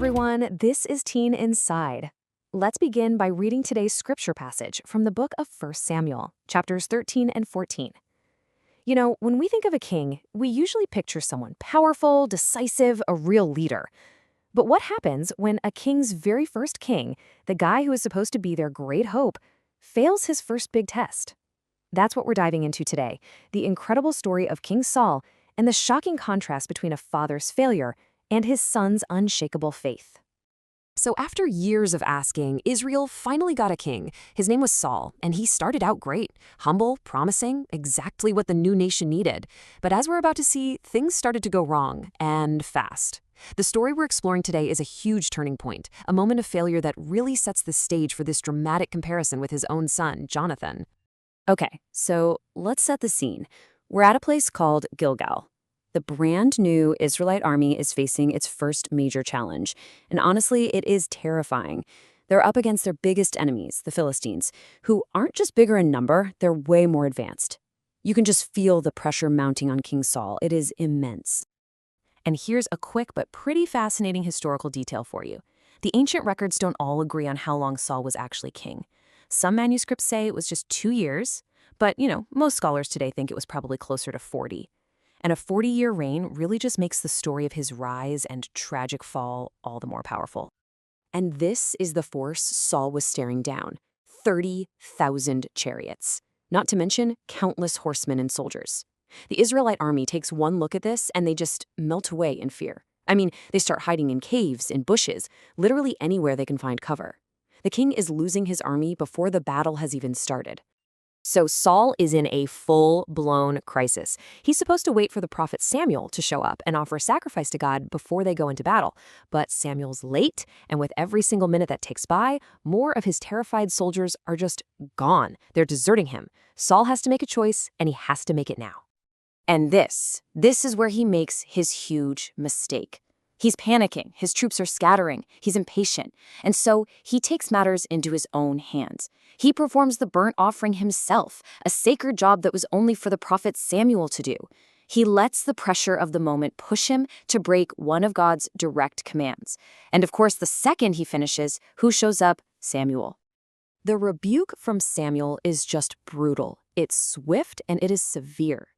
everyone, this is Teen Inside. Let's begin by reading today's scripture passage from the book of 1 Samuel, chapters 13 and 14. When we think of a king, we usually picture someone powerful, decisive, a real leader. But what happens when a king's very first king, the guy who is supposed to be their great hope, fails his first big test? That's what we're diving into today, the incredible story of King Saul and the shocking contrast between a father's failure and his son's unshakable faith. So after years of asking, Israel finally got a king. His name was Saul, and he started out great, humble, promising, exactly what the new nation needed. But as we're about to see, things started to go wrong, and fast. The story we're exploring today is a huge turning point, a moment of failure that really sets the stage for this dramatic comparison with his own son, Jonathan. Okay, so let's set the scene. We're at a place called Gilgal. The brand new Israelite army is facing its first major challenge, and honestly, it is terrifying. They're up against their biggest enemies, the Philistines, who aren't just bigger in number, they're way more advanced. You can just feel the pressure mounting on King Saul. It is immense. And here's a quick but pretty fascinating historical detail for you. The ancient records don't all agree on how long Saul was actually king. Some manuscripts say it was just 2 years, but, most scholars today think it was probably closer to 40. And a 40-year reign really just makes the story of his rise and tragic fall all the more powerful. And this is the force Saul was staring down: 30,000 chariots, not to mention countless horsemen and soldiers. The Israelite army takes one look at this and they just melt away in fear. They start hiding in caves, in bushes, literally anywhere they can find cover. The king is losing his army before the battle has even started. So Saul is in a full-blown crisis. He's supposed to wait for the prophet Samuel to show up and offer a sacrifice to God before they go into battle. But Samuel's late, and with every single minute that takes by, more of his terrified soldiers are just gone. They're deserting him. Saul has to make a choice, and he has to make it now. And this is where he makes his huge mistake. He's panicking, his troops are scattering, he's impatient, and so he takes matters into his own hands. He performs the burnt offering himself, a sacred job that was only for the prophet Samuel to do. He lets the pressure of the moment push him to break one of God's direct commands. And of course, the second he finishes, who shows up? Samuel. The rebuke from Samuel is just brutal. It's swift and it is severe.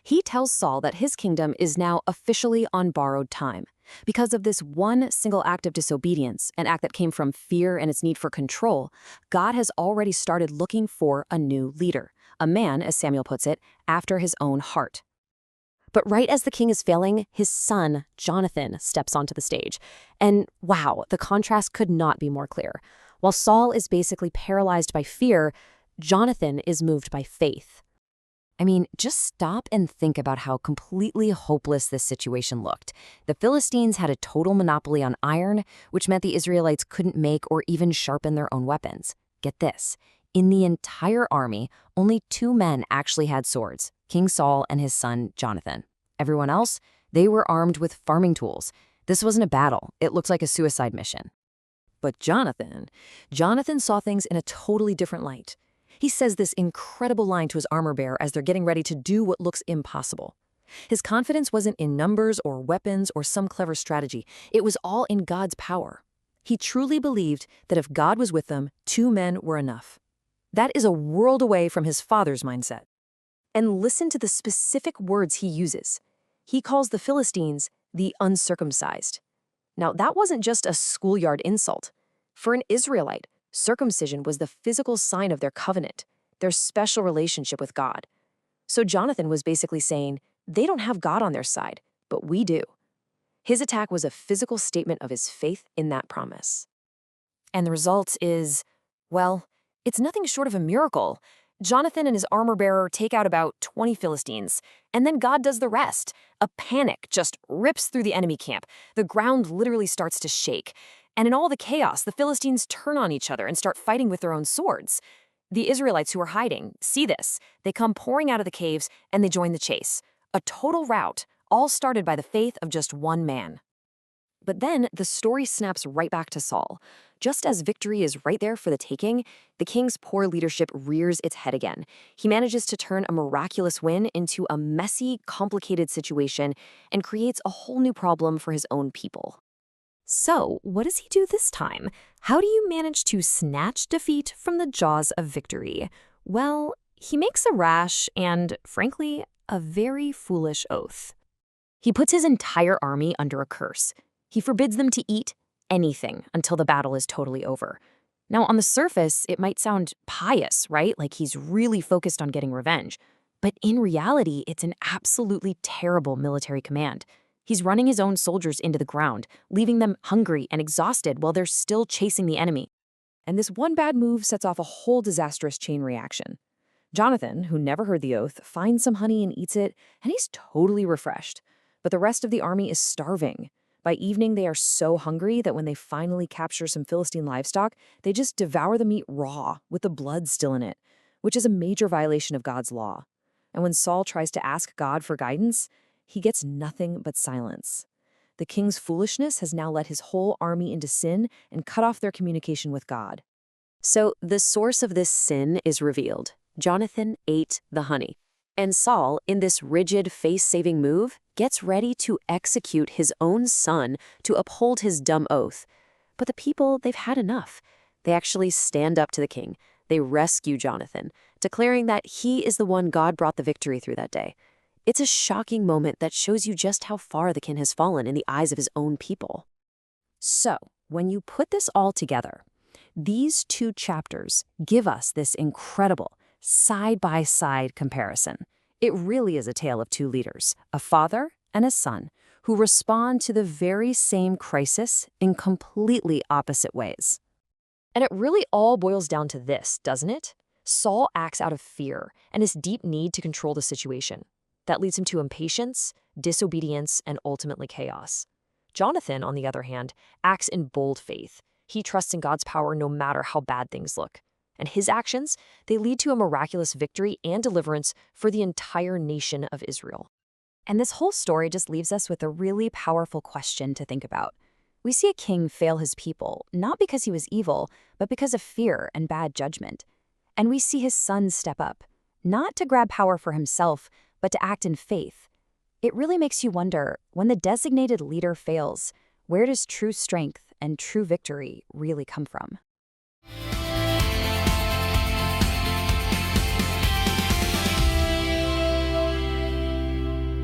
He tells Saul that his kingdom is now officially on borrowed time. Because of this one single act of disobedience, an act that came from fear and its need for control, God has already started looking for a new leader, a man, as Samuel puts it, after his own heart. But right as the king is failing, his son, Jonathan, steps onto the stage. And wow, the contrast could not be more clear. While Saul is basically paralyzed by fear, Jonathan is moved by faith. Just stop and think about how completely hopeless this situation looked. The Philistines had a total monopoly on iron, which meant the Israelites couldn't make or even sharpen their own weapons. Get this, in the entire army, only 2 men actually had swords, King Saul and his son Jonathan. Everyone else, they were armed with farming tools. This wasn't a battle, it looked like a suicide mission. But Jonathan saw things in a totally different light. He says this incredible line to his armor-bearer as they're getting ready to do what looks impossible. His confidence wasn't in numbers or weapons or some clever strategy. It was all in God's power. He truly believed that if God was with them, 2 men were enough. That is a world away from his father's mindset. And listen to the specific words he uses. He calls the Philistines the uncircumcised. Now, that wasn't just a schoolyard insult. For an Israelite, circumcision was the physical sign of their covenant, their special relationship with God. So Jonathan was basically saying, they don't have God on their side, but we do. His attack was a physical statement of his faith in that promise. And the result is, well, it's nothing short of a miracle. Jonathan and his armor-bearer take out about 20 Philistines, and then God does the rest. A panic just rips through the enemy camp. The ground literally starts to shake. And in all the chaos, the Philistines turn on each other and start fighting with their own swords. The Israelites who are hiding see this. They come pouring out of the caves and they join the chase. A total rout, all started by the faith of just one man. But then the story snaps right back to Saul. Just as victory is right there for the taking, the king's poor leadership rears its head again. He manages to turn a miraculous win into a messy, complicated situation and creates a whole new problem for his own people. So, what does he do this time? How do you manage to snatch defeat from the jaws of victory? Well, he makes a rash and, frankly, a very foolish oath. He puts his entire army under a curse. He forbids them to eat anything until the battle is totally over. Now, on the surface, it might sound pious, right? Like he's really focused on getting revenge. But in reality, it's an absolutely terrible military command. He's running his own soldiers into the ground, leaving them hungry and exhausted while they're still chasing the enemy. And this one bad move sets off a whole disastrous chain reaction. Jonathan, who never heard the oath, finds some honey and eats it, and he's totally refreshed. But the rest of the army is starving. By evening, they are so hungry that when they finally capture some Philistine livestock, they just devour the meat raw, with the blood still in it, which is a major violation of God's law. And when Saul tries to ask God for guidance, he gets nothing but silence. The king's foolishness has now led his whole army into sin and cut off their communication with God. So the source of this sin is revealed. Jonathan ate the honey. And Saul, in this rigid, face-saving move, gets ready to execute his own son to uphold his dumb oath. But the people, they've had enough. They actually stand up to the king. They rescue Jonathan, declaring that he is the one God brought the victory through that day. It's a shocking moment that shows you just how far the king has fallen in the eyes of his own people. So, when you put this all together, these two chapters give us this incredible side-by-side comparison. It really is a tale of two leaders, a father and a son, who respond to the very same crisis in completely opposite ways. And it really all boils down to this, doesn't it? Saul acts out of fear and his deep need to control the situation. That leads him to impatience, disobedience, and ultimately chaos. Jonathan, on the other hand, acts in bold faith. He trusts in God's power no matter how bad things look. And his actions, they lead to a miraculous victory and deliverance for the entire nation of Israel. And this whole story just leaves us with a really powerful question to think about. We see a king fail his people, not because he was evil, but because of fear and bad judgment. And we see his son step up, not to grab power for himself, but to act in faith. It really makes you wonder, when the designated leader fails, where does true strength and true victory really come from?